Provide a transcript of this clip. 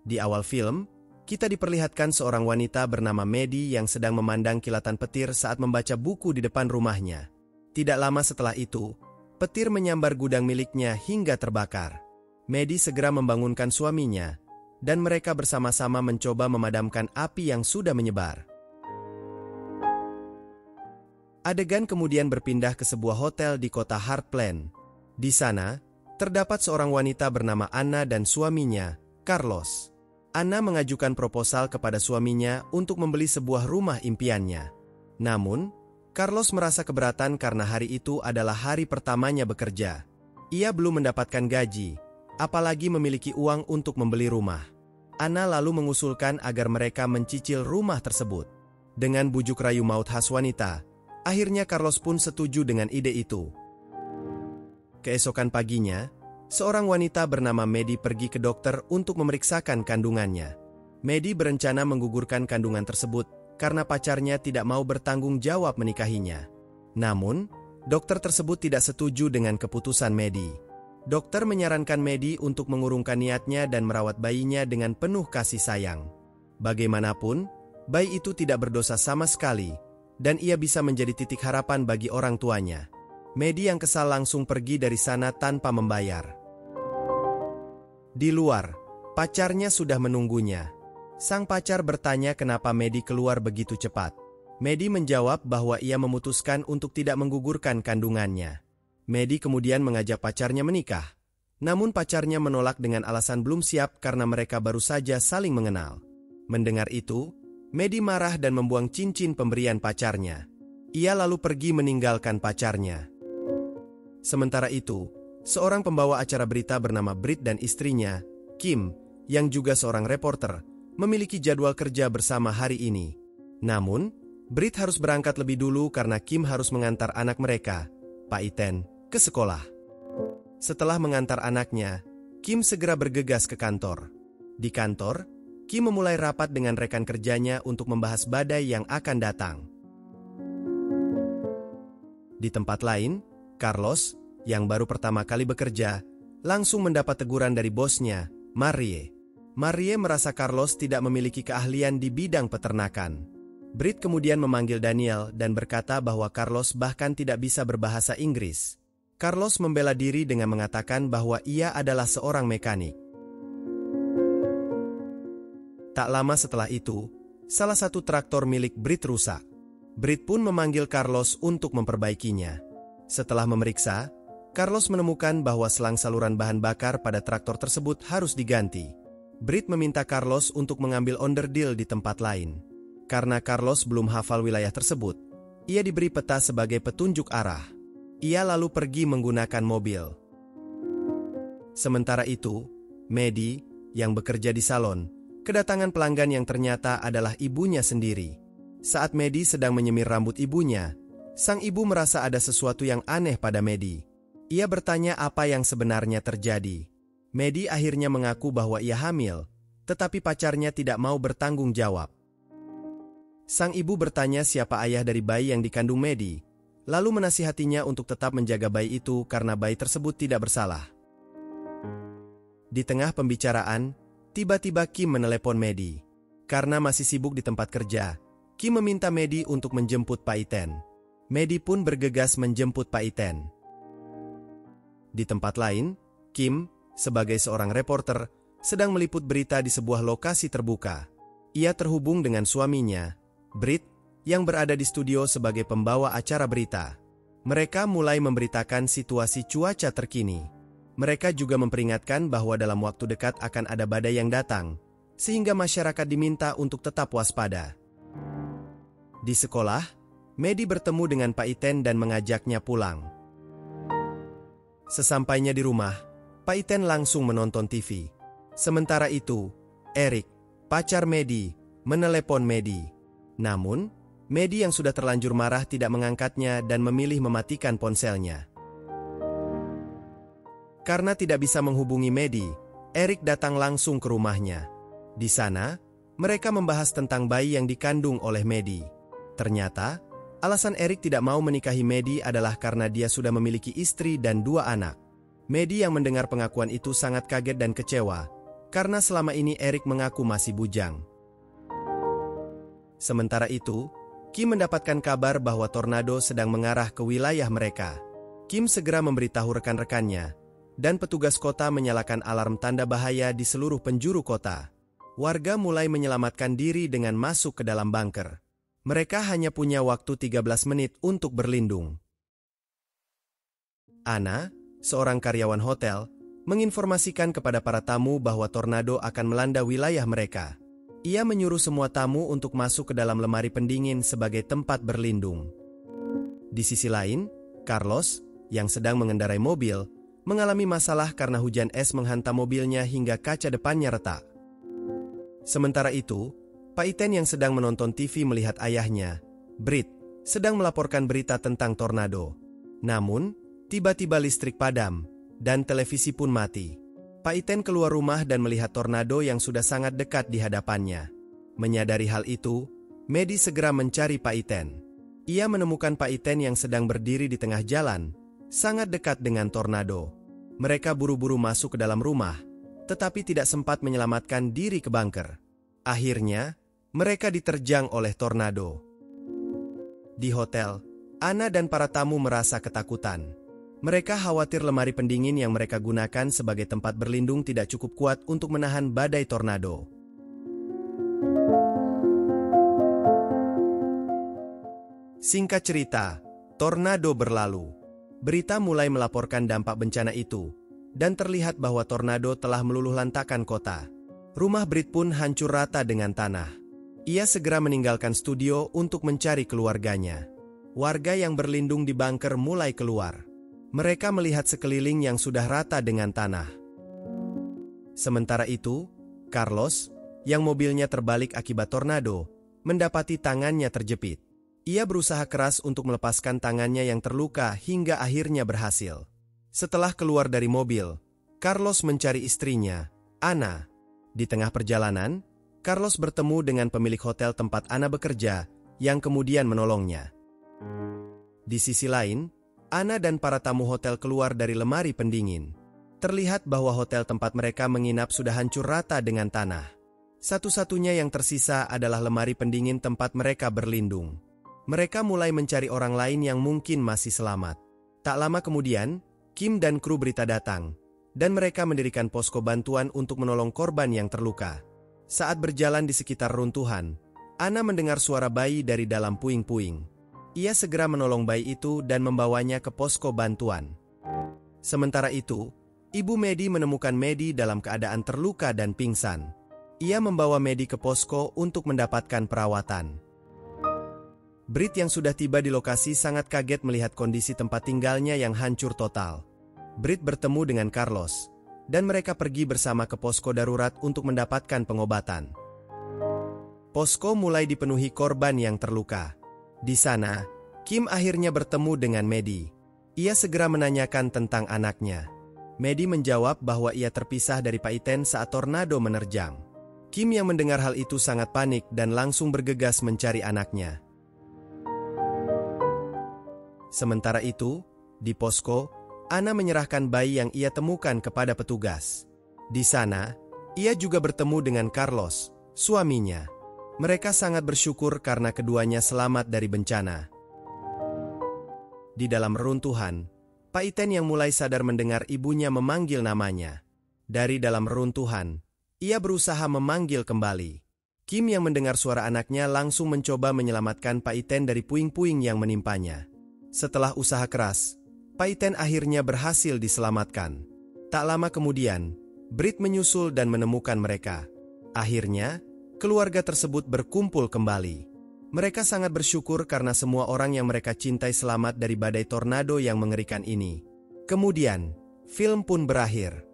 Di awal film, kita diperlihatkan seorang wanita bernama Maddie yang sedang memandang kilatan petir saat membaca buku di depan rumahnya. Tidak lama setelah itu, petir menyambar gudang miliknya hingga terbakar. Maddie segera membangunkan suaminya, dan mereka bersama-sama mencoba memadamkan api yang sudah menyebar. Adegan kemudian berpindah ke sebuah hotel di kota Hart Plain. Di sana, terdapat seorang wanita bernama Anna dan suaminya, Carlos. Anna mengajukan proposal kepada suaminya untuk membeli sebuah rumah impiannya. Namun, Carlos merasa keberatan karena hari itu adalah hari pertamanya bekerja. Ia belum mendapatkan gaji, apalagi memiliki uang untuk membeli rumah. Anna lalu mengusulkan agar mereka mencicil rumah tersebut. Dengan bujuk rayu maut khas wanita, akhirnya Carlos pun setuju dengan ide itu. Keesokan paginya, seorang wanita bernama Maddie pergi ke dokter untuk memeriksakan kandungannya. Maddie berencana menggugurkan kandungan tersebut karena pacarnya tidak mau bertanggung jawab menikahinya. Namun, dokter tersebut tidak setuju dengan keputusan Maddie. Dokter menyarankan Maddie untuk mengurungkan niatnya dan merawat bayinya dengan penuh kasih sayang. Bagaimanapun, bayi itu tidak berdosa sama sekali, dan ia bisa menjadi titik harapan bagi orang tuanya. Maddie yang kesal langsung pergi dari sana tanpa membayar. Di luar, pacarnya sudah menunggunya. Sang pacar bertanya kenapa Maddie keluar begitu cepat. Maddie menjawab bahwa ia memutuskan untuk tidak menggugurkan kandungannya. Maddie kemudian mengajak pacarnya menikah. Namun pacarnya menolak dengan alasan belum siap karena mereka baru saja saling mengenal. Mendengar itu, Maddie marah dan membuang cincin pemberian pacarnya. Ia lalu pergi meninggalkan pacarnya. Sementara itu, seorang pembawa acara berita bernama Britt dan istrinya, Kim, yang juga seorang reporter, memiliki jadwal kerja bersama hari ini. Namun, Britt harus berangkat lebih dulu karena Kim harus mengantar anak mereka, Pak Iten, ke sekolah. Setelah mengantar anaknya, Kim segera bergegas ke kantor. Di kantor, Kim memulai rapat dengan rekan kerjanya untuk membahas badai yang akan datang. Di tempat lain, Carlos, yang baru pertama kali bekerja, langsung mendapat teguran dari bosnya, Marie. Marie merasa Carlos tidak memiliki keahlian di bidang peternakan. Britt kemudian memanggil Daniel dan berkata bahwa Carlos bahkan tidak bisa berbahasa Inggris. Carlos membela diri dengan mengatakan bahwa ia adalah seorang mekanik. Tak lama setelah itu, salah satu traktor milik Britt rusak. Britt pun memanggil Carlos untuk memperbaikinya. Setelah memeriksa, Carlos menemukan bahwa selang saluran bahan bakar pada traktor tersebut harus diganti. Britt meminta Carlos untuk mengambil onderdil di tempat lain. Karena Carlos belum hafal wilayah tersebut, ia diberi peta sebagai petunjuk arah. Ia lalu pergi menggunakan mobil. Sementara itu, Maddie, yang bekerja di salon, kedatangan pelanggan yang ternyata adalah ibunya sendiri. Saat Maddie sedang menyemir rambut ibunya, sang ibu merasa ada sesuatu yang aneh pada Maddie. Ia bertanya apa yang sebenarnya terjadi. Maddie akhirnya mengaku bahwa ia hamil, tetapi pacarnya tidak mau bertanggung jawab. Sang ibu bertanya siapa ayah dari bayi yang dikandung Maddie, lalu menasihatinya untuk tetap menjaga bayi itu karena bayi tersebut tidak bersalah. Di tengah pembicaraan, tiba-tiba Kim menelepon Maddie. Karena masih sibuk di tempat kerja, Kim meminta Maddie untuk menjemput Pak Iten. Maddie pun bergegas menjemput Pak Iten. Di tempat lain, Kim, sebagai seorang reporter, sedang meliput berita di sebuah lokasi terbuka. Ia terhubung dengan suaminya, Britt, yang berada di studio sebagai pembawa acara berita. Mereka mulai memberitakan situasi cuaca terkini. Mereka juga memperingatkan bahwa dalam waktu dekat akan ada badai yang datang, sehingga masyarakat diminta untuk tetap waspada. Di sekolah, Maddie bertemu dengan Pak Iten dan mengajaknya pulang. Sesampainya di rumah, Pak Iten langsung menonton TV. Sementara itu, Eric, pacar Maddie, menelepon Maddie. Namun, Maddie yang sudah terlanjur marah tidak mengangkatnya dan memilih mematikan ponselnya. Karena tidak bisa menghubungi Maddie, Eric datang langsung ke rumahnya. Di sana, mereka membahas tentang bayi yang dikandung oleh Maddie. Ternyata, alasan Eric tidak mau menikahi Maddie adalah karena dia sudah memiliki istri dan 2 anak. Maddie yang mendengar pengakuan itu sangat kaget dan kecewa, karena selama ini Eric mengaku masih bujang. Sementara itu, Kim mendapatkan kabar bahwa tornado sedang mengarah ke wilayah mereka. Kim segera memberitahu rekan-rekannya, dan petugas kota menyalakan alarm tanda bahaya di seluruh penjuru kota. Warga mulai menyelamatkan diri dengan masuk ke dalam bunker. Mereka hanya punya waktu 13 menit untuk berlindung. Anna, seorang karyawan hotel, menginformasikan kepada para tamu bahwa tornado akan melanda wilayah mereka. Ia menyuruh semua tamu untuk masuk ke dalam lemari pendingin sebagai tempat berlindung. Di sisi lain, Carlos, yang sedang mengendarai mobil, mengalami masalah karena hujan es menghantam mobilnya hingga kaca depannya retak. Sementara itu, Pak Iten yang sedang menonton TV melihat ayahnya, Britt, sedang melaporkan berita tentang tornado. Namun, tiba-tiba listrik padam, dan televisi pun mati. Pak Iten keluar rumah dan melihat tornado yang sudah sangat dekat di hadapannya. Menyadari hal itu, Medi segera mencari Pak Iten. Ia menemukan Pak Iten yang sedang berdiri di tengah jalan, sangat dekat dengan tornado. Mereka buru-buru masuk ke dalam rumah, tetapi tidak sempat menyelamatkan diri ke bunker. Akhirnya, mereka diterjang oleh tornado. Di hotel, Anna dan para tamu merasa ketakutan. Mereka khawatir lemari pendingin yang mereka gunakan sebagai tempat berlindung tidak cukup kuat untuk menahan badai tornado. Singkat cerita, tornado berlalu. Berita mulai melaporkan dampak bencana itu, dan terlihat bahwa tornado telah meluluhlantakkan kota. Rumah Britt pun hancur rata dengan tanah. Ia segera meninggalkan studio untuk mencari keluarganya. Warga yang berlindung di bunker mulai keluar. Mereka melihat sekeliling yang sudah rata dengan tanah. Sementara itu, Carlos, yang mobilnya terbalik akibat tornado, mendapati tangannya terjepit. Ia berusaha keras untuk melepaskan tangannya yang terluka hingga akhirnya berhasil. Setelah keluar dari mobil, Carlos mencari istrinya, Anna. Di tengah perjalanan, Carlos bertemu dengan pemilik hotel tempat Anna bekerja, yang kemudian menolongnya. Di sisi lain, Anna dan para tamu hotel keluar dari lemari pendingin. Terlihat bahwa hotel tempat mereka menginap sudah hancur rata dengan tanah. Satu-satunya yang tersisa adalah lemari pendingin tempat mereka berlindung. Mereka mulai mencari orang lain yang mungkin masih selamat. Tak lama kemudian, Kim dan kru berita datang, dan mereka mendirikan posko bantuan untuk menolong korban yang terluka. Saat berjalan di sekitar runtuhan, Anna mendengar suara bayi dari dalam puing-puing. Ia segera menolong bayi itu dan membawanya ke posko bantuan. Sementara itu, Ibu Medi menemukan Medi dalam keadaan terluka dan pingsan. Ia membawa Medi ke posko untuk mendapatkan perawatan. Britt yang sudah tiba di lokasi sangat kaget melihat kondisi tempat tinggalnya yang hancur total. Britt bertemu dengan Carlos, dan mereka pergi bersama ke posko darurat untuk mendapatkan pengobatan. Posko mulai dipenuhi korban yang terluka. Di sana, Kim akhirnya bertemu dengan Medi. Ia segera menanyakan tentang anaknya. Medi menjawab bahwa ia terpisah dari Pak Iten saat tornado menerjang. Kim yang mendengar hal itu sangat panik dan langsung bergegas mencari anaknya. Sementara itu, di posko, Anna menyerahkan bayi yang ia temukan kepada petugas. Di sana, ia juga bertemu dengan Carlos, suaminya. Mereka sangat bersyukur karena keduanya selamat dari bencana. Di dalam reruntuhan, Pak Iten yang mulai sadar mendengar ibunya memanggil namanya. Dari dalam reruntuhan, ia berusaha memanggil kembali. Kim yang mendengar suara anaknya langsung mencoba menyelamatkan Pak Iten dari puing-puing yang menimpanya. Setelah usaha keras, Pak Iten akhirnya berhasil diselamatkan. Tak lama kemudian, Britt menyusul dan menemukan mereka. Akhirnya, keluarga tersebut berkumpul kembali. Mereka sangat bersyukur karena semua orang yang mereka cintai selamat dari badai tornado yang mengerikan ini. Kemudian, film pun berakhir.